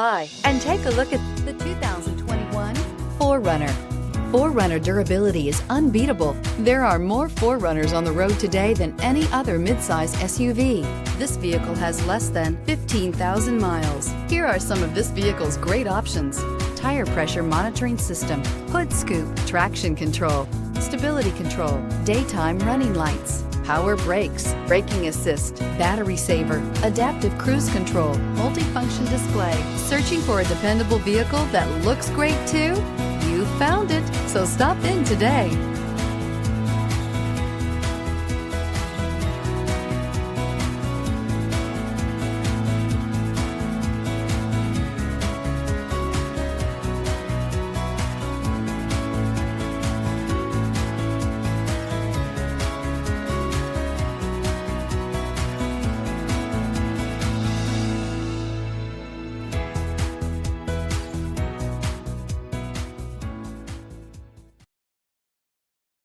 Hi, and take a look at the 2021 4Runner. 4Runner durability is unbeatable. There are more 4Runners on the road today than any other midsize SUV. This vehicle has less than 15,000 miles. Here are some of this vehicle's great options: tire pressure monitoring system, hood scoop, traction control, stability control, daytime running lights, power brakes, braking assist, battery saver, adaptive cruise control, multifunction display. Searching for a dependable vehicle that looks great too? You found it, so stop in today.